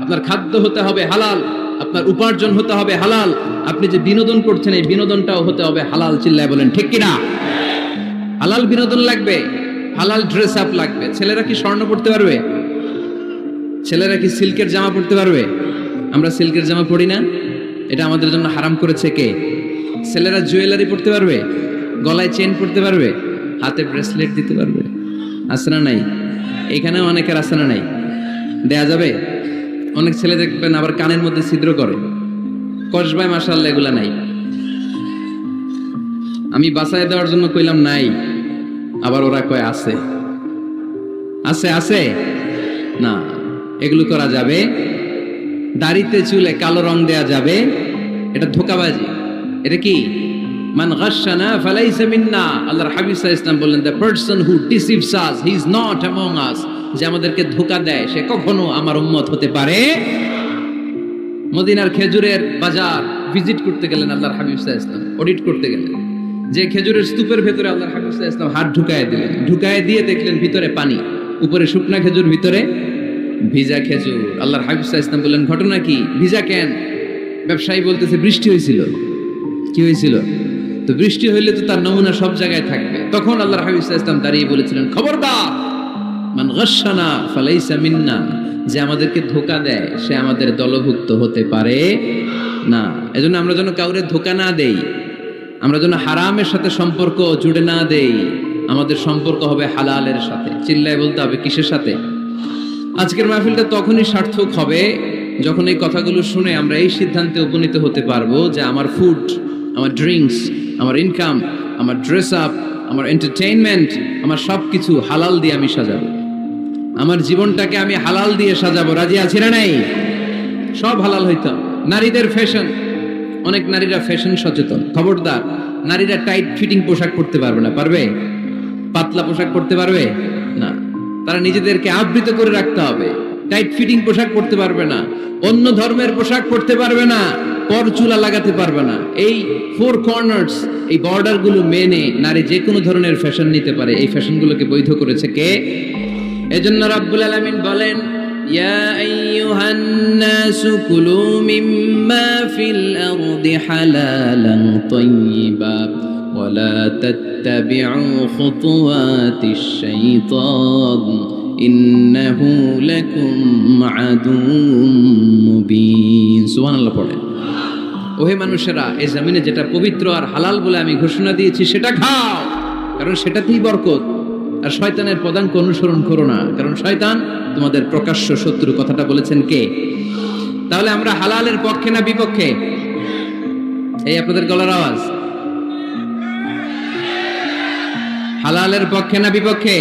আপনার খাদ্য হতে হবে হালাল, আপনার উপার্জন হতে হবে হালাল, আপনি যে বিনোদন করছেন এই বিনোদনটাও হতে হবে হালাল। চিল্লায় বলেন ঠিক কিনা? হালাল বিনোদন লাগবে, হালাল ড্রেস আপ লাগবে। ছেলেরা কি স্বর্ণ পড়তে পারবে? ছেলেরা কি সিল্কের জামা পড়তে পারবে? আমরা সিল্কের জামা পরি না, এটা আমাদের জন্য হারাম করেছে কে? ছেলেরা জুয়েলারি পড়তে পারবে? গলায় চেন পড়তে পারবে? হাতে ব্রেসলেট দিতে পারবে? আছে না নাই? এখানেও অনেকের আছে না নাই? দেয়া যাবে? অনেক ছেলে দেখবেন আবার কানের মধ্যে ছিদ্র করে, কসবায় মাশাআল্লাহ এগুলা নাই। আমি বাঁচায় দেওয়ার জন্য কইলাম নাই, আবার ওরা কয় আছে। আছে আছে না, এগুলো করা যাবে? দাড়িতে চুলে কালো রং দেয়া যাবে? এটা ধোঁকাবাজি। এটা কি? মান গাশশানা ফালাইসা মিন্না। আল্লাহর হাবিব সাল্লাল্লাহু আলাইহি ওয়াসাল্লাম বললেন, the person who deceives us he is not among আস। যে আমাদেরকে ধোঁকা দেয় সে কখনো আমার উম্মত হতে পারে। মদিনার খেজুরের বাজার ভিজিট করতে গেলেন আল্লাহর হাবিব সাল্লাল্লাহু আলাইহি ওয়াসাল্লাম, অডিট করতে গেলেন। যে খেজুরের স্তূপের ভেতরে আল্লাহর হাবিব সাল্লাল্লাহু আলাইহি ওয়াসাল্লাম হাত ঢুকায় দিলেন, ঢুকায় দিয়ে দেখলেন ভিতরে পানি, উপরে শুকনা খেজুর, ভিতরে ভিজা খেজুর। আল্লাহর হাবিব সাল্লাল্লাহু আলাইহি ওয়াসাল্লাম বললেন, ঘটনা কি? ভিজা কেন? ব্যবসায়ী বলতেছে বৃষ্টি হয়েছিল। কি হয়েছিল? তো বৃষ্টি হইলে তো তার নমুনা সব জায়গায় থাকবে। তখন আল্লাহর হাবিব সাল্লাল্লাহু আলাইহি ওয়াসাল্লাম দাঁড়িয়ে বলেছিলেন, খবরদার, মান গাশশানা ফালাইসা মিন্না। যে আমাদেরকে ধোঁকা দেয় সে আমাদের দলভুক্ত হতে পারে না। এজন্য আমরা যেন কাউরে ধোঁকা না দেই, আমরা যেন হারামের সাথে সম্পর্ক জুড়ে না দেই। আমাদের সম্পর্ক হবে হালালের সাথে। চিল্লায় বলতে হবে কিসের সাথে? আজকের মাহফিলটা তখনই সার্থক হবে যখন এই কথাগুলো শুনে আমরা এই সিদ্ধান্তে উপনীত হতে পারবো যে আমার ফুড, আমার ড্রিঙ্কস, আমার ইনকাম, আমার ড্রেস আপ, আমার এন্টারটেইনমেন্ট, আমার সব কিছু হালাল দিয়ে আমি সাজাবো। আমার জীবনটাকে আমি হালাল দিয়ে সাজাবো। রাজি আছি না নাই? সব হালাল হইতো। নারীদের ফ্যাশন, অনেক নারীরা ফ্যাশন সচেতন। খবরদার, নারীরা টাইট ফিটিং পোশাক পরতে পারবে না। পারবে? পাতলা পোশাক পরতে পারবে না। তারা নিজেদেরকে আবৃত করে রাখতে হবে। টাইট ফিটিং পোশাক পরতে পারবে না, অন্য ধর্মের পোশাক পরতে পারবে না, পরচুলা লাগাতে পারবে না। এই ফোর কর্নার্স, এই বর্ডার গুলো মেনে নারী যে কোনো ধরনের ফ্যাশন নিতে পারে। এই ফ্যাশনগুলোকে বৈধ করেছে কে? এজন্য রাব্বুল আলামিন বলেন, ইয়া আইয়ুহান নাসু কুলু মিম্মা ফিল আরদি হালালান তাইয়্যিবা ওয়া লা তাত্তাবিউ খুতুওয়াতিশ শাইতান ইন্নাহু লাকুম আদুউম মুবিন। সুবহানাল্লাহ পড়েন। ওহে মানুষেরা, এই জমিনে যেটা পবিত্র আর হালাল বলে আমি ঘোষণা দিয়েছি সেটা খাও, কারণ সেটাতেই বরকত। আর শয়তানের পদাঙ্ক অনুসরণ করো না, কারণ শয়তান তোমাদের প্রকাশ্য শত্রু। কথাটা বলেছেন কে? তাহলে আমরা হালালের পক্ষে না বিপক্ষে? এই আপনাদের গলার আওয়াজ। হালালের পক্ষে না বিপক্ষে?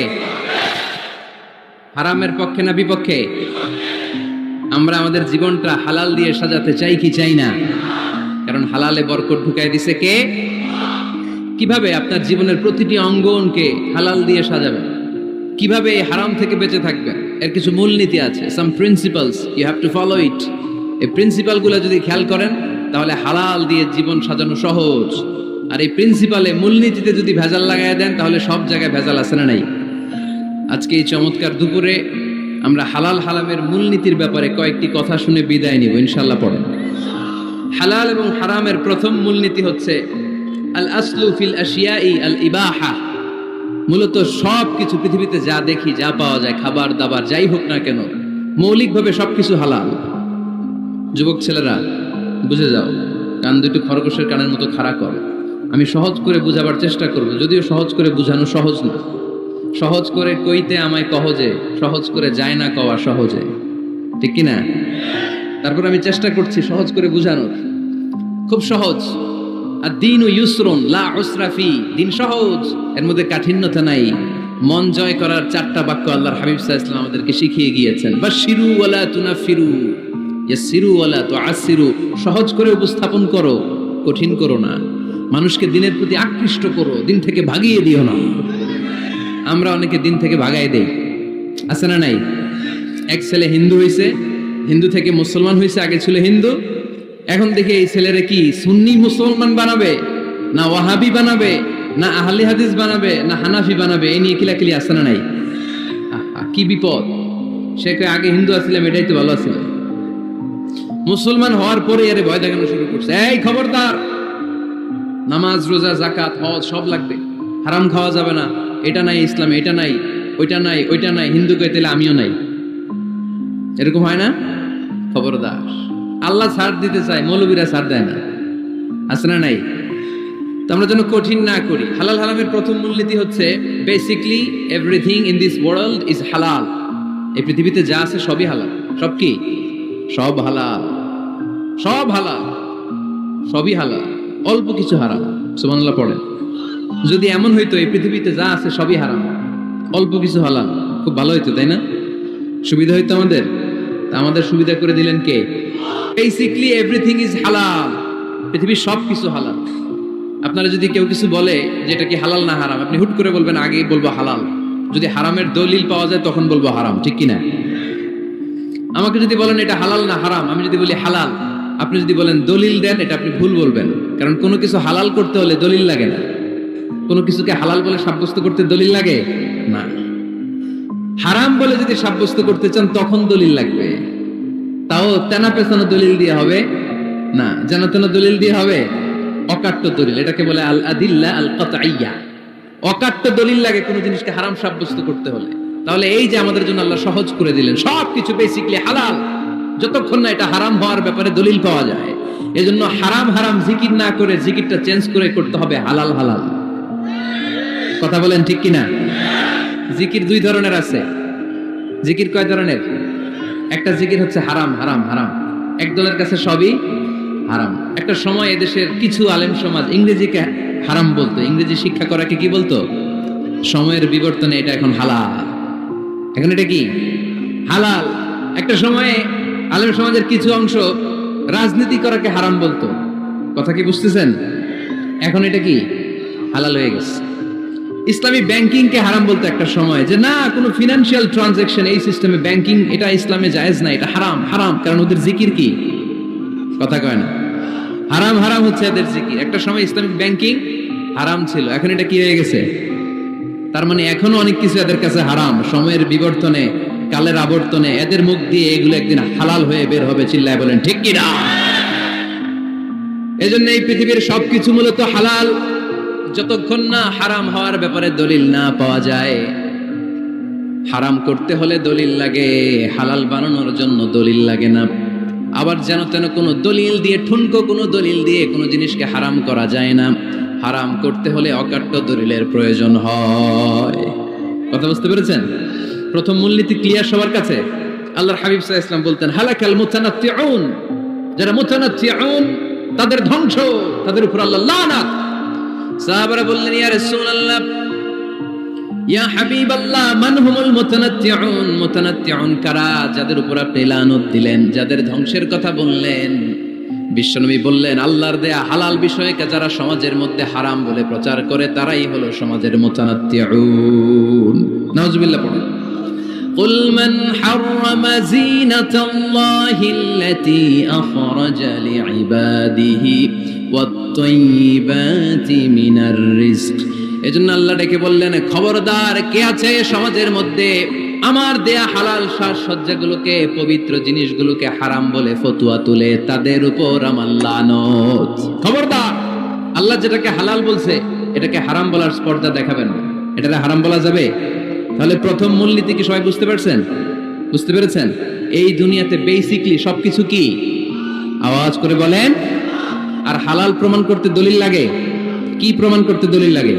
হারামের পক্ষে না বিপক্ষে? আমরা আমাদের জীবনটা হালাল দিয়ে সাজাতে চাই কি চাই না? কারণ হালালে বরকত ঢুকাই দিছে কে? কিভাবে আপনার জীবনের প্রতিটি অঙ্গনকে হালাল দিয়ে সাজাবেন? কিভাবে এই হারাম থেকে বেঁচে থাকবেন? এর কিছু মূলনীতি আছে, some principles, you have to follow it. এই প্রিন্সিপালগুলো যদি খেয়াল করেন তাহলে হালাল দিয়ে জীবন সাজানো সহজ। আর এই প্রিন্সিপালে, মূলনীতিতে যদি ভেজাল লাগাই দেন তাহলে সব জায়গায় ভেজাল আছে না নাই? আজকে এই চমৎকার দুপুরে আমরা হালাল হারামের মূলনীতির ব্যাপারে কয়েকটি কথা শুনে বিদায় নিব ইনশাআল্লাহ। পড়েন। হালাল এবং হারামের প্রথম মূলনীতি হচ্ছে আল আসলু ফিল আশিয়াই আল ইবাহা। মূলত সব কিছু পৃথিবীতে যা দেখি, যা পাওয়া যায়, খাবার দাবার যাই হোক না কেন, মৌলিকভাবে সবকিছু হালাল। যুবক ছেলেরা বুঝে যাও, কান দুটো খরগোশের কানের মতো খাড়া কর। আমি সহজ করে বুঝাবার চেষ্টা করব, যদিও সহজ করে বুঝানো সহজ না। সহজ করে কইতে আমায় কহজে, সহজ করে যায় না কওয়া সহজে, ঠিক কিনা? তারপর আমি চেষ্টা করছি সহজ করে বুঝানোর। খুব সহজ। আর দিন ও ইউসরুন লা উসরা ফি। দিন সহজ, এর মধ্যে কাঠিন্যতা নাই। মন জয় করার 4টা বাক্য আল্লাহর হাবিব সাল্লাল্লাহু আলাইহি ওয়াসাল্লাম আমাদেরকে শিখিয়ে গিয়েছেন। বাশিরু ওয়ালা তুনাফিরু, ইয়াসিরু ওয়ালা তুআসিরু। সহজ করে উপস্থাপন করো, কঠিন করো না। মানুষকে দিনের প্রতি আকৃষ্ট করো, দিন থেকে ভাগিয়ে দিও না। আমরা অনেকে দিন থেকে ভাগাই দেই, আছে না নাই? এক ছেলে হিন্দু হইছে, হিন্দু থেকে মুসলমান হইছে। আগে ছিল হিন্দু, এখন দেখি এই ছেলেরে কি সুন্নি মুসলমান বানাবে, না ওয়াহাবি বানাবে, না আহলে হাদিস বানাবে, না হানাফি বানাবে। এই নিয়ে কিলাকিলি, আছে না নাই? কি বিপদ! সে আগে হিন্দু আসছিলাম, এটাই তো ভালো আছিল। মুসলমান হওয়ার পরে এর ভয় দেখানো শুরু করছে, এই খবরদার, নামাজ রোজা জাকাত হজ সব লাগবে, হারাম খাওয়া যাবে না, এটা নাই ইসলামে, এটা নাই, ওইটা নাই, ওইটা নাই, হিন্দু কে তাহলে আমিও নাই। এরকম হয় না? খবরদার, আল্লাহ ছাড় দিতে চায়, মৌলবীরা ছাড় দেয় না, আছে না নাই? তো আমরা যেন কঠিন না করি। হালাল হারামের প্রথম মূলনীতি হচ্ছে basically everything in this world is হালাল। এই পৃথিবীতে যা আছে সবই হালাল। সব কি? সব হালাল, সব হালাল, সবই হালাল, অল্প কিছু হারাম। সুবহানাল্লাহ পড়েন। যদি এমন হইতো এই পৃথিবীতে যা আছে সবই হারাম, অল্প কিছু হালাল, খুব ভালো হইতো, তাই না? সুবিধা হইতো আমাদের। তা আমাদের সুবিধা করে দিলেন কে? বেসিকলি এভরিথিং ইজ হালাল, পৃথিবীর সব কিছু হালাল। আপনারা যদি কেউ কিছু বলে যে এটা কি হালাল না হারাম, আপনি হুট করে বলবেন আগে বলবো হালাল, যদি হারামের দলিল পাওয়া যায় তখন বলবো হারাম, ঠিক কিনা? আমাকে যদি বলেন এটা হালাল না হারাম, আমি যদি বলি হালাল, আপনি যদি বলেন দলিল দেন, এটা আপনি ভুল বলবেন। কারণ কোনো কিছু হালাল করতে হলে দলিল লাগে না। কোনো কিছুকে হালাল বলে সাব্যস্ত করতে দলিল লাগে না। হারাম বলে যদি সাব্যস্ত করতে চান তখন দলিল লাগবে, তাও তেনা পেছানো দলিল দিয়ে হবে না, যেন তেন দলিল দিয়ে হবে, অকাট্য দলিল। এটাকে বলে আল আদিল্লা আল কাতঈয়া। অকাট্য দলিল লাগে কোনো জিনিসকে হারাম সাব্যস্ত করতে হলে। তাহলে এই যে আমাদের জন্য আল্লাহ সহজ করে দিলেন, সবকিছু বেসিকলি হালাল যতক্ষণ না এটা হারাম হওয়ার ব্যাপারে দলিল পাওয়া যায়। এজন্য হারাম হারাম জিকির না করে জিকিরটা চেঞ্জ করে করতে হবে হালাল হালাল। কথা বলেন ঠিক কিনা? জিকির দুই ধরনের আছে। জিকির কয় ধরনের? একটা জিকির হচ্ছে হারাম হারাম হারাম, একদলের কাছে সবই হারাম। একটা সময় এদেশের কিছু আলেম সমাজ ইংরেজিকে হারাম বলতো, ইংরেজি শিক্ষা করাকে কি বলতো? সময়ের বিবর্তনে এটা এখন হালাল। এখন এটা কি? হালাল। একটা সময়ে আলেম সমাজের কিছু অংশ রাজনীতি করাকে হারাম বলতো। কথা কি বুঝতেছেন? এখন এটা কি? হালাল হয়ে গেছে। ইসলামী ব্যাংকিং কে হারাম বলতো একটা সময়, যে না কোনো ফিনান্সিয়াল ট্রানজাকশন এই সিস্টেমে ব্যাংকিং এটা ইসলামে জায়েজ না, এটা হারাম হারাম, কারণ ওদের জিকির কি? কথা কয় না। হারাম হারাম হচ্ছে এদের জিকির। একটা সময় ইসলামিক ব্যাংকিং হারাম ছিল, এখন এটা কি হয়ে গেছে? তার মানে এখনো অনেক কিছু এদের কাছে হারাম। সময়ের বিবর্তনে, কালের আবর্তনে এদের মুখ দিয়ে এগুলো একদিন হালাল হয়ে বের হবে। চিল্লায় বলেন ঠিক কি না? এজন্য এই পৃথিবীর সবকিছু মূলত হালাল যতক্ষণ না হারাম হওয়ার ব্যাপারে দলিল না পাওয়া যায়। হারাম করতে হলে দলিল লাগে, হালাল বানানোর জন্য দলিল লাগে না। আবার যেন তেন কোনো দলিল দিয়ে, ঠুনকো কোনো দলিল দিয়ে কোনো জিনিসকে হারাম করা যায় না। হারাম করতে হলে অকাট্য দলিলের প্রয়োজন হয়। কথা বুঝতে পেরেছেন? প্রথম মূলনীতি ক্লিয়ার সবার কাছে? আল্লাহর হাবিব সাল্লাল্লাহু আলাইহি ওয়াসাল্লাম বলতেন হালাকাল মুতানাত্তিউন, যারা মুতানাত্তিউন তাদের ধ্বংস, তাদের উপর আল্লাহ লানাত। সাহাবারা বললেন ইয়া রাসূলুল্লাহ, ইয়া হাবিবাল্লাহ, মান হুমুল মুতানাত্তিউন? মুতানাত্তিউন কারা যাদের উপর আপনি লানত দিলেন, যাদের ধ্বংসের কথা বললেন? বিশ্বনবী বললেন আল্লাহর দেয়া হালাল বিষয়কে যারা সমাজের মধ্যে হারাম বলে প্রচার করে তারাই হলো সমাজের মুতানাত্তিউন। নাউজুবিল্লাহ পড়ুন। قل من حرم زينة الله التي أخرج لعباده والطيبات من الرزق। এজন্য আল্লাহ ডেকে বললেন খবরদার, কে আছে সমাজের মধ্যে আমার দেয়া হালাল সাজসজ্জাগুলোকে, পবিত্র জিনিসগুলোকে হারাম বলে ফতোয়া তুলে, তাদের উপর আমার লানত। খবরদার, আল্লাহ যেটাকে হালাল বলছে এটাকে হারাম বলার স্পর্ধা দেখাবেন না। এটাকে হারাম বলা যাবে? তাহলে প্রথম মূলনীতি কি সবাই বুঝতে পারছেন? বুঝতে পেরেছেন? এই দুনিয়াতে বেসিকলি সবকিছু কি? আওয়াজ করে বলেন। আর হালাল প্রমাণ করতে দলিল লাগে। কি প্রমাণ করতে দলিল লাগে?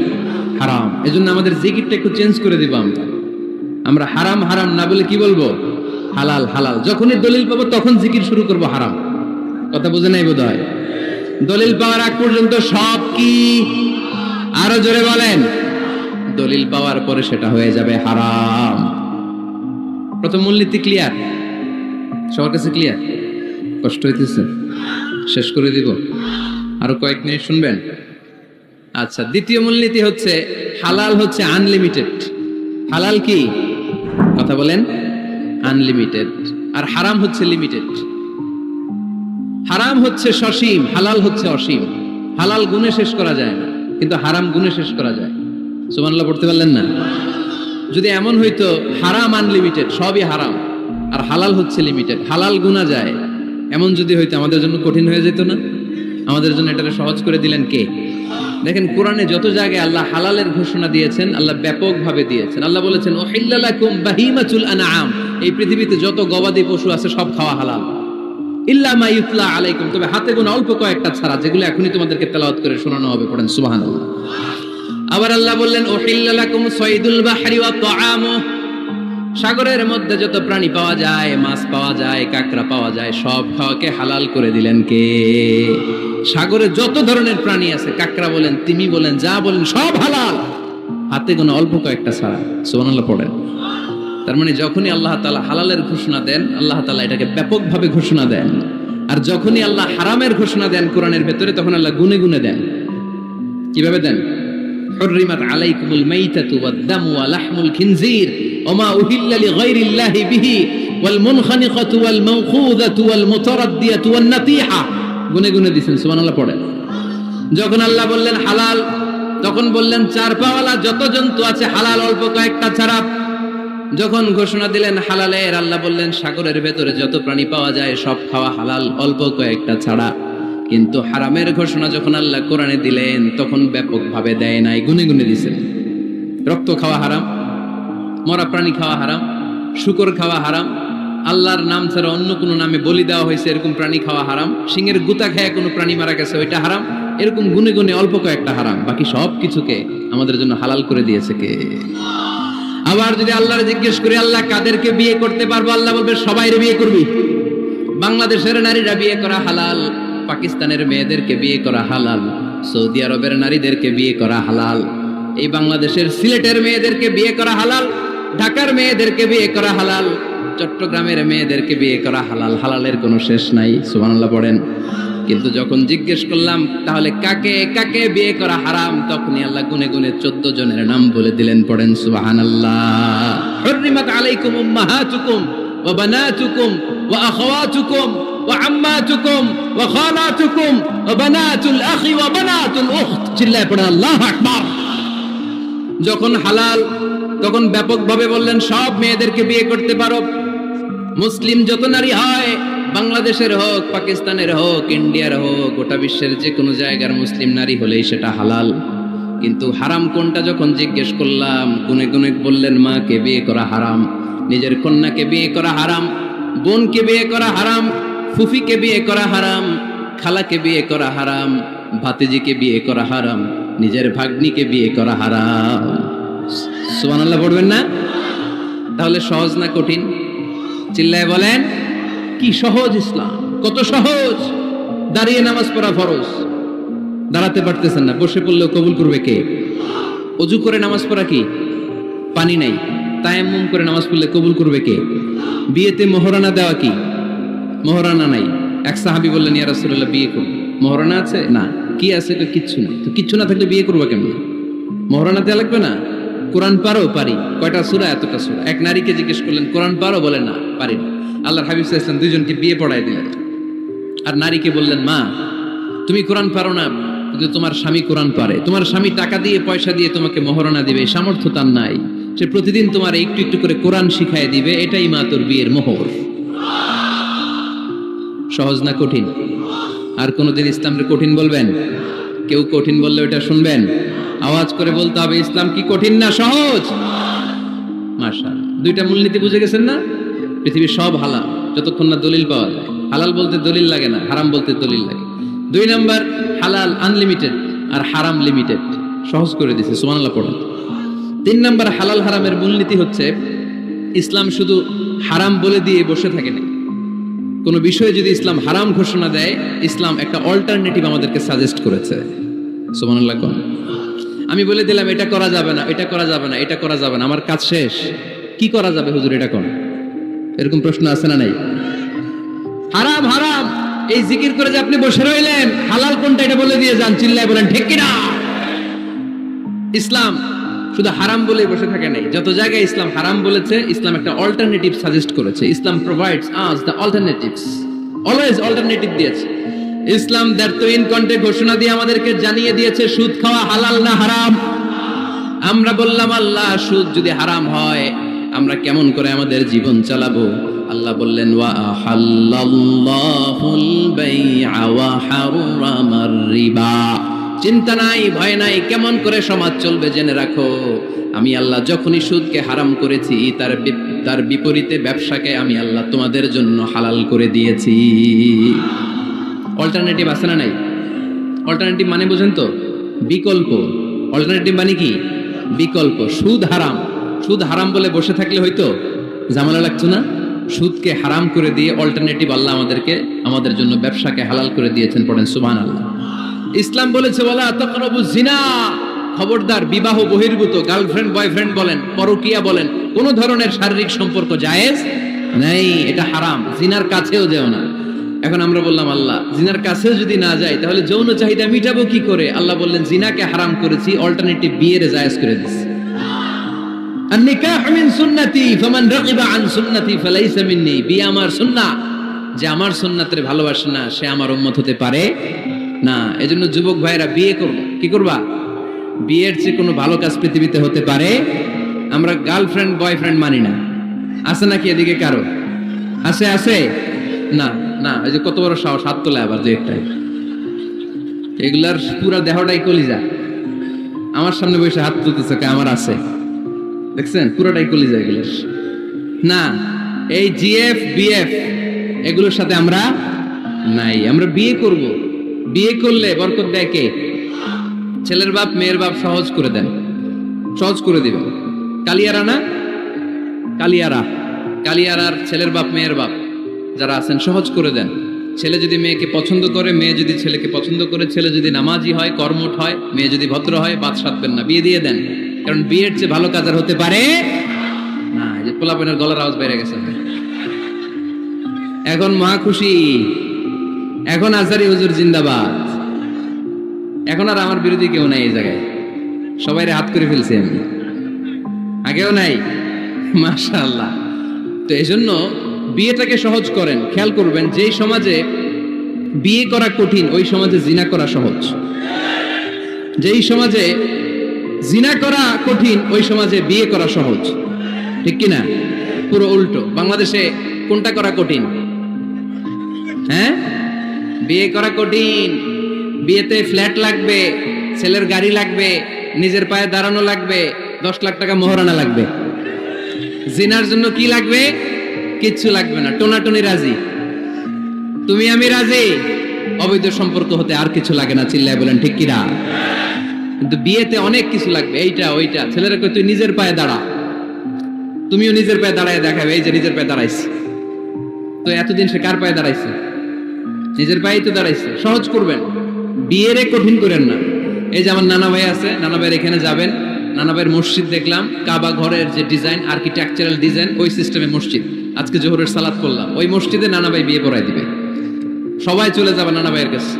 হারাম। এজন্য আমাদের জিকিরটা একটু চেঞ্জ করে দিব। আমরা হারাম হারাম না বলে কি বলবো? হালাল হালাল। যখনই দলিল পাবো তখন জিকির শুরু করব হারাম। কথা বুঝে নাই বোধ হয়? দলিল পাওয়ার আগ পর্যন্ত সব কি? আরো জোরে বলেন। দলিল পাওয়ার পরে সেটা হয়ে যাবে হারাম। প্রথম মূলনীতি ক্লিয়ার? সবার কাছে ক্লিয়ার? কষ্ট হইতেছে? শেষ করে দিব, আরো কয়েক মিনিট শুনবেন? আচ্ছা, দ্বিতীয় মূলনীতি হচ্ছে হালাল হচ্ছে আনলিমিটেড। হালাল কি? কথা বলেন। আনলিমিটেড। আর হারাম হচ্ছে লিমিটেড। হারাম হচ্ছে সসীম, হালাল হচ্ছে অসীম। হালাল গুণে শেষ করা যায় না, কিন্তু হারাম গুণে শেষ করা যায়। সুবহানাল্লাহ পড়তে পারলেন না? যদি এমন হইতো হারাম আনলিমিটেড, সবই হারাম, আর হালাল হচ্ছে লিমিটেড, হালাল গুণা যায়, এমন যদি হইতো আমাদের জন্য কঠিন হয়ে যেত না? আমাদের জন্য এটাকে সহজ করে দিলেন কে? দেখেন কোরআনে যত জায়গায় আল্লাহ হালালের ঘোষণা দিয়েছেন, আল্লাহ ব্যাপকভাবে দিয়েছেন। আল্লাহ বলেছেন উহিল্লা লাকুম বাহিমাতুল আনআম, এই পৃথিবীতে যত গবাদি পশু আছে সব খাওয়া হালাল, ইল্লা মা ইউতলা আলাইকুম, তবে হাতে গোনা অল্প কয়েকটা ছাড়া, যেগুলো এখনই তোমাদেরকে তেলাওয়াত করে শোনানো হবে। পড়েন সুবহানাল্লাহ। আবার আল্লাহ বললেন উহিল্লা লাকুম সাইদুল বাহরি ওয়া তাআমু, সাগরের মধ্যে যত প্রাণী পাওয়া যায়, মাছ পাওয়া যায়, কাঁকড়া পাওয়া যায়, সব খাওয়াকে হালাল করে দিলেন কে? সাগরে যত ধরনের প্রাণী আছে, কাঁকড়া বলেন, তিমি বলেন, যা বলেন সব হালাল, হাতে গোনা অল্প কয়েকটা ছাড়া। সুবহানাল্লাহ পড়েন। তার মানে যখনই আল্লাহ তাআলা হালালের ঘোষণা দেন, আল্লাহ তাআলা এটাকে ব্যাপকভাবে ঘোষণা দেন। আর যখনই আল্লাহ হারামের ঘোষণা দেন কোরআনের ভেতরে, তখন আল্লাহ গুনে গুনে দেন। কিভাবে দেন? হুররিমাত আলাইকুমুল মাইতাতু ওয়াদ-দামু ওয়া লাহমুল খিনজির ওয়া মা উহিল্লা লিগাইরিল্লাহি বিহি ওয়াল মুনখানিকাতু ওয়াল মাওখুযাতু ওয়াল মুতারাদ্দিয়াতু ওয়ান নাতিহা, গুনে গুনে দিয়েছেন। সুবহানাল্লাহ পড়েন। যখন আল্লাহ বললেন হালাল, তখন বললেন চার পাওয়ালা যত জন্তু আছে হালাল, অল্প কয়েকটা ছাড়া। যখন ঘোষণা দিলেন হালালের, আল্লাহ বললেন সাগরের ভেতরে যত প্রাণী পাওয়া যায় সব খাওয়া হালাল, অল্প কয়েকটা ছাড়া। কিন্তু হারামের ঘোষণা যখন আল্লাহ কোরআনে দিলেন, তখন ব্যাপকভাবে দেয় নাই, গুনে গুনে দিয়েছেন। রক্ত খাওয়া হারাম, মরা প্রাণী খাওয়া হারাম, শূকর খাওয়া হারাম, আল্লাহর নাম ছাড়া অন্য কোনো নামে বলি দেওয়া হয়েছে এরকম প্রাণী খাওয়া হারাম, সিংহের গুতা খেয়ে কোনো প্রাণী মারা গেছে ওইটা হারাম, এরকম গুনে গুনে অল্প কয়েকটা হারাম, বাকি সব কিছুকে আমাদের জন্য হালাল করে দিয়েছে কে? আবার যদি আল্লাহর জিজ্ঞেস করি আল্লাহ কাদেরকে বিয়ে করতে পারবো, আল্লাহ বলবে সবাইরে বিয়ে করবি। বাংলাদেশের নারীরা বিয়ে করা হালাল, পাকিস্তানের মেয়েদেরকে বিয়ে করা হালাল, সৌদি আরবের নারীদেরকে বিয়ে করা হালাল, এই বাংলাদেশের সিলেটের মেয়েদেরকে বিয়ে করা হালাল, ঢাকার মেয়েদেরকে বিয়ে করা হালাল, চট্টগ্রামের মেয়েদেরকে বিয়ে করা হালাল। হালালের কোনো শেষ নাই। সুবহানাল্লাহ পড়েন। কিন্তু যখন জিজ্ঞেস করলাম তাহলে কাকে কাকে বিয়ে করা হারাম, তখনই আল্লাহ গুনে গুনে 14 জনের নাম বলে দিলেন। পড়েন সুবহানাল্লাহ। হুররিমাত আলাইকুম উম্মাহাতুকুম ওয়া বানাতুকুম ওয়া আখাওয়াতুকুম ওয়া আম্মাতুকুম ওয়া খালাতুকুম ওয়া বানাতুল আখি ওয়া বানাতুল উখত। চিল্লায়ে পড়েন আল্লাহু আকবার। যখন হালাল, তখন ব্যাপকভাবে বললেন সব মেয়েদেরকে বিয়ে করতে পারো। মুসলিম যত নারী হয়, বাংলাদেশের হোক, পাকিস্তানের হোক, ইন্ডিয়ার হোক, গোটা বিশ্বের যে কোনো জায়গার মুসলিম নারী হলেই সেটা হালাল। কিন্তু হারাম কোনটা যখন জিজ্ঞেস করলাম, গুনে গুনে বললেন মাকে বিয়ে করা হারাম, নিজের কন্যাকে বিয়ে করা হারাম, বোনকে বিয়ে করা হারাম, ফুফিকে বিয়ে করা হারাম, খালাকে বিয়ে করা হারাম, ভাতিজিকে বিয়ে করা হারাম, নিজের ভাগ্নিকে বিয়ে করা হারাম। সুবহানাল্লাহ পড়বেন না? তাহলে সহজ না কঠিন? চিল্লায় বলেন কি সহজ ইসলাম, কত সহজ। দাঁড়িয়ে নামাজ পড়া ফরজ, দাঁড়াতে পারতেছেন না, বসে পড়লেও কবুল করবে কে? অজু করে নামাজ পড়া কি? পানি নাই, তায়াম্মুম করে নামাজ পড়লে কবুল করবে কে? বিয়েতে মোহরানা দেওয়া কি? মোহরানা নাই। এক সাহাবী বললেন ইয়া রাসূলুল্লাহ বিয়ে করব, মোহরানা আছে? না। কি আছে? তো কিচ্ছু না। তো কিচ্ছু না থাকলে বিয়ে করবো কেমন? মোহরানা দেওয়া লাগবে না? কোরআন পারো? পারি। কয়টা সূরা? এতটা সূরা। এক নারীকে জিজ্ঞেস করলেন কোরআন পারো? বলে না, পারি না। আল্লাহর হাবিব সাল্লাল্লাহু আলাইহি ওয়াসাল্লাম দুইজনকে বিয়ে পড়ায় দিলেন। আর নারীকে বললেন মা তুমি কোরআন পারো না, কিন্তু তোমার স্বামী কোরআন পারে, তোমার স্বামী টাকা দিয়ে পয়সা দিয়ে তোমাকে মোহরানা দিবে, সামর্থ্য তার নাই, সে প্রতিদিন তোমার একটু একটু করে কোরআন শিখায় দিবে, এটাই মা তোর বিয়ের মোহর। সহজ না কঠিন? আর কোনোদিন ইসলামকে কঠিন বলবেন? কেউ কঠিন বললে ওটা শুনবেন? আওয়াজ করে বলতে হবে ইসলাম কি কঠিন না সহজ? মাশাআল্লাহ। দুইটা মূলনীতি বুঝে গেছেন না? পৃথিবীর সব হালাল যতক্ষণ না দলিল পাওয়া যায়। হালাল বলতে দলিল লাগে না, হারাম বলতে দলিল লাগে। 2 নাম্বার, হালাল আনলিমিটেড আর হারাম লিমিটেড, সহজ করে দিয়েছে। সুবহানাল্লাহ পড়েন। 3 নাম্বার, হালাল হারামের মূলনীতি হচ্ছে ইসলাম শুধু হারাম বলে দিয়ে বসে থাকে না। কোনো বিষয়ে যদি ইসলাম হারাম ঘোষণা দেয়, ইসলাম একটা অল্টারনেটিভ আমাদেরকে সাজেস্ট করেছে। সুবহানাল্লাহ কোন? আমি বলে দিলাম এটা করা যাবে না, এটা করা যাবে না, এটা করা যাবে না, আমার কাজ শেষ, কি করা যাবে হুজুর এটা কোন? এরকম প্রশ্ন আছে না নাই? হারাম হারাম এই জিকির করে যে আপনি বসে রইলেন, হালাল কোনটা এটা বলে দিয়ে যান, চিল্লায় বলেন ঠিক কিনা? ইসলাম শুধু হারাম বলে বসে থাকে নাই, যত জায়গায় ইসলাম হারাম বলেছে, ইসলাম একটা অল্টারনেটিভ সাজেস্ট করেছে। Islam provides us the alternatives, always alternative দিয়েছে। ইসলাম দ্বার্থহীন কণ্ঠে ঘোষণা দিয়ে আমাদেরকে জানিয়ে দিয়েছে সুদ খাওয়া হালাল না হারাম। আমরা বললাম আল্লাহ সুদ যদি হারাম হয় আমরা কেমন করে আমাদের জীবন চালাবো? আল্লাহ বললেন ওয়া আহাল্লাল্লাহুল বাই'a ওয়া হাররামার রিবা। চিন্তা নাই, ভয় নাই, কেমন করে সমাজ চলবে জেনে রাখো। আমি আল্লাহ যখনই সুদকে হারাম করেছি, তার বিপরীতে ব্যবসাকে আমি আল্লাহ তোমাদের জন্য হালাল করে দিয়েছি। অল্টারনেটিভ আছে না নাই? অল্টারনেটিভ মানে বুঝেন তো? বিকল্প। অল্টারনেটিভ মানে কি? বিকল্প। সুদ হারাম, সুদ হারাম বলে বসে থাকলে হয়তো ঝামেলা লাগতো না। সুদকে হারাম করে দিয়ে অল্টারনেটিভ আল্লাহ আমাদের জন্য ব্যবসাকে হালাল করে দিয়েছেন। পড়েন সুবহানাল্লাহ। ইসলাম বলেছে ওয়ালা তাকরাবুজ জিনা, খবরদার বিবাহ বহির্ভূত গার্লফ্রেন্ড বয়ফ্রেন্ড বলেন, পরকীয়া বলেন, কোন ধরনের শারীরিক সম্পর্ক জায়েজ নাই, এটা হারাম। জিনার কাছেও যেও না। এখন আমরা বললাম আল্লাহ জিনার কাছেও যদি না যাই তাহলে যৌন চাহিদা মিটাবো কি করে? আল্লাহ বললেন জিনাকে হারাম করেছি, অল্টারনেটিভ বিয়ের জায়েজ করে দিয়েছি। আন-নিকাহু মিন সুন্নতি ফামান রাগিবা আন সুন্নতি ফালাইসা মিন্নি। বিয়ে আমার সুন্নাহ, যে আমার সুন্নাতের ভালোবাসে না সে আমার উম্মত হতে পারে না। এজন্য যুবক ভাইরা বিয়ে করব, কি করবা? বিয়ের চেয়ে কোনো ভালো কাজ পৃথিবীতে হতে পারে? আমরা গার্লফ্রেন্ড বয়ফ্রেন্ড মানি না। আছে নাকি এদিকে কারো? আছে না না, এই যে কত বড় সাহস, হাত তোলে আবার যে একটাই। এগুলার পুরা দেহটাই কলিজা। আমার সামনে বসে হাত তুলতেছে, আমার আছে, দেখছেন? পুরাটাই কলিজা এগুলার। না, এই জিএফ বিএফ এগুলোর সাথে আমরা নাই। আমরা বিয়ে করব, বিয়ে করলে বরকত দেয় কে? ছেলের বাপ মেয়ের বাপ সহজ করে দেন, সহজ করে দিবেন। কালিয়ারা না, কালিয়ারার ছেলের বাপ মেয়ের বাপ যারা আছেন সহজ করে দেন। ছেলে যদি মেয়েকে পছন্দ করে, মেয়ে যদি ছেলেকে পছন্দ করে, ছেলে যদি নামাজি হয়, কর্মঠ হয়, মেয়ে যদি ভদ্র হয়, বাদ সাধবেন না, বিয়ে দিয়ে দেন। কারণ বিয়ের চেয়ে ভালো কাজ আর হতে পারে না। যে পোলাপেনের গলার আওয়াজ বেড়ে গেছে এখন, মহা খুশি। এখন আজারি হুজুর জিন্দাবাদ। এখন আর আমার বিরোধী কেউ নাই এই জায়গায়, সবাই হাত করে ফেলছি আমি, আগেও নাই। মাশাআল্লাহ। তো এই জন্য বিয়েটাকে সহজ করেন। খেয়াল করবেন, যেই সমাজে বিয়ে করা কঠিন ওই সমাজে জিনা করা সহজ। যেই সমাজে জিনা করা কঠিন ওই সমাজে বিয়ে করা সহজ। ঠিক কিনা? পুরো উল্টো। বাংলাদেশে কোনটা করা কঠিন? হ্যাঁ, বিয়ে করা কঠিন। বিয়েতে ফ্ল্যাট লাগবে, ছেলের গাড়ি লাগবে, নিজের পায়ে দাঁড়ানো লাগবে, 10 লাখ টাকা মোহরানা লাগবে। জিনার জন্য কি লাগবে? কিচ্ছু লাগবে না, টোনাটুনি রাজি, তুমি আমি রাজি। অবৈধ সম্পর্ক হতে আর কিছু লাগে না। চিল্লায় বলেন ঠিক কিনা? কিন্তু বিয়েতে অনেক কিছু লাগবে, এইটা ওইটা। ছেলেরা কই তুই নিজের পায়ে দাঁড়া, তুমিও নিজের পায়ে দাঁড়ায় দেখাবে, এই যে নিজের পায়ে দাঁড়াইছে। তো এতদিন সে কার পায়ে দাঁড়াইছে? নিজের পায়েই তো দাঁড়াইছে। সহজ করবেন, বিয়েরে কঠিন করেন না। এই যে আমার নানা ভাই আছে, নানা ভাইয়ের এখানে যাবেন, নানা ভাইয়ের মসজিদ দেখলাম, কাবা ঘরের যে ডিজাইন, আর্কিটেকচারাল ডিজাইন, ওই সিস্টেমে মসজিদ। আজকে জোহরের সালাত করলাম, ওই মসজিদে নানা ভাই বিয়ে পড়াই দিবে। সবাই চলে যাবে নানা ভাইয়ের কাছে।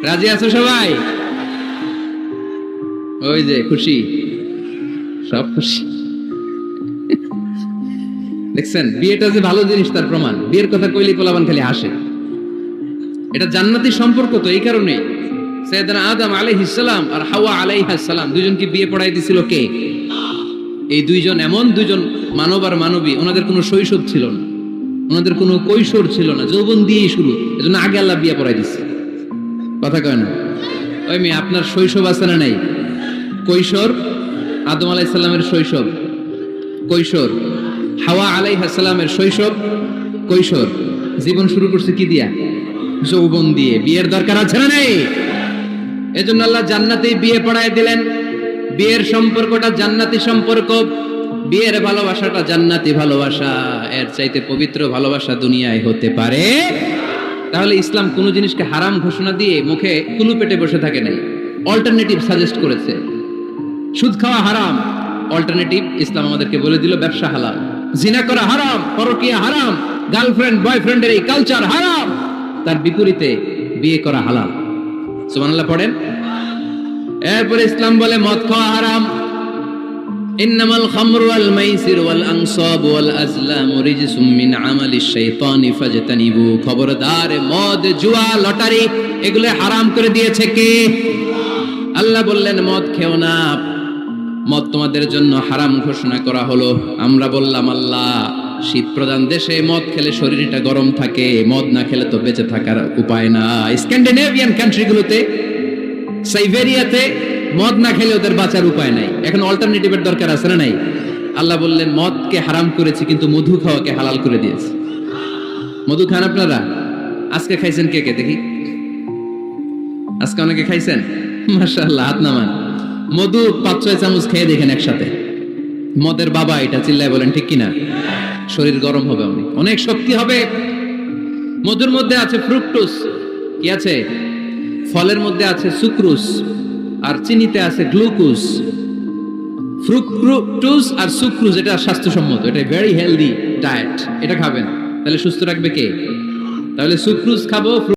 রাজি আছো সবাই? ওই যে খুশি, সব খুশি। দেখছেন, বিয়েটা যে ভালো জিনিস তার প্রমাণ। বিয়ের কথা কইলি পোলাবান খালি হাসে। এটা জান্নাতি সম্পর্ক। তো এই কারণে সাইয়েদনা আদম আলাইহিস সালাম আর হাওয়া আলাইহাস সালাম দুইজনকে বিয়ে পড়াই দিছিল কে? এই দুইজন এমন দুইজন মানব আর মানবী, ওনাদের কোনো শৈশব ছিল না, ওনাদের কোনো কৈশোর ছিল না, যৌবন দিয়েই শুরু। এজন্য আগে আল্লাহ বিয়ে পড়াই দিচ্ছে। কথা কয় না? ওই মেয়ে, আপনার শৈশব আছে না নাই? কৈশোর, আদম আলাইহিস সালামের শৈশব, কৈশোর। হাওয়া আলাইহিস সালামের শৈশব, কৈশোর। জীবন শুরু করছে কি দিয়া? যৌবন দিয়ে। বিয়ের দরকার আছে না নাই? এজন্য আল্লাহ জান্নাতেই বিয়ে পড়ায় দিলেন। বিয়ের সম্পর্কটা জান্নাতি সম্পর্ক, বিয়ের ভালোবাসাটা জান্নাতি ভালোবাসা। এর চাইতে পবিত্র ভালোবাসা দুনিয়ায় হতে পারে? তাহলে ইসলাম কোন জিনিসকে হারাম ঘোষণা দিয়ে মুখে কুলু পেটে বসে থাকে নাই, অল্টারনেটিভ সাজেস্ট করেছে। সুদ খাওয়া হারাম, অল্টারনেটিভ ইসলাম আমাদেরকে বলে দিল ব্যবসা হালাল। জিনা করা হারাম, পরকীয়া হারাম, গার্লফ্রেন্ড বয়ফ্রেন্ডের এই কালচার হারাম, তার বিপরীতে বিয়ে করা হালাল। সুবহানাল্লাহ পড়েন। এরপরে ইসলাম বলে মদ খাওয়া হারাম। ইন্নামাল খামরু ওয়াল মাইসির ওয়াল আনসাব ওয়াল আজলামু রিজসুম মিন আমালিশ শাইতানি ফাজতানিবু। খবরদার, মদ, জুয়া, লটারি এগুলো হারাম করে দিয়েছে কে? আল্লাহ বললেন মদ খেও না, মদ তোমাদের জন্য হারাম ঘোষণা করা হলো। আমরা বললাম আল্লাহ শীত প্রধান দেশে মদ খেলে শরীরটা গরম থাকে, মদ না খেলে তো বেঁচে থাকার উপায় না। স্ক্যান্ডিনেভিয়ান কান্ট্রিগুলোতে, সাইবেরিয়াতে মদ না খেলে ওদের বাঁচার উপায় নাই। এখন অল্টারনেটিভের দরকার আছে না নাই? আল্লাহ বললেন মদকে হারাম করেছি কিন্তু মধু খাওয়াকে হালাল করে দিয়েছি। মধু খান আপনারা? আজকে খাইছেন কে কে দেখি? আজকে অনেকে খাইছেন? মাশাআল্লাহ, হাত নামান। মধু 5-6 চামচ খেয়ে দেখেন একসাথে। মদের বাবা এটা, চিল্লায় বলেন ঠিক কিনা? শরীর গরম হবে, অনেক অনেক শক্তি হবে। মধুর মধ্যে আছে ফ্রুকটোজ, কি আছে? ফলের মধ্যে আছে সুক্রোজ, আর চিনিতে আছে গ্লুকোজ। ফ্রুকটোজ আর সুক্রোজ এটা স্বাস্থ্যসম্মত, এটা ভেরি হেলদি ডায়েট। এটা খাবেন, তাহলে সুস্থ রাখবে কে? তাহলে সুক্রোজ খাবো,